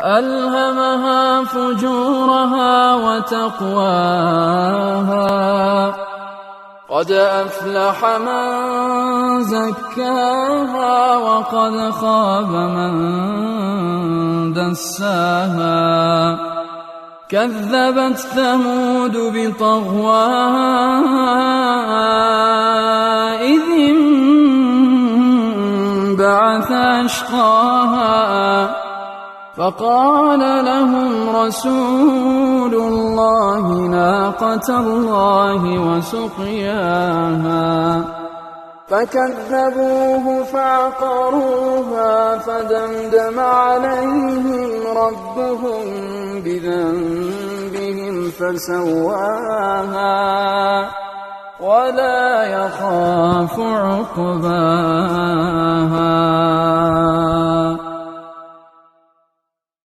ألهمها فجورها وتقواها قد أفلح من زكاها وقد خاب من دساها كذبت ثمود بطغواها إذ انبعث أشقاها فقال لهم رسول الله ناقة الله وسقياها فكذبوه فعقروها فدمدم عليهم ربهم بذنبهم فسواها ولا يخاف عقباها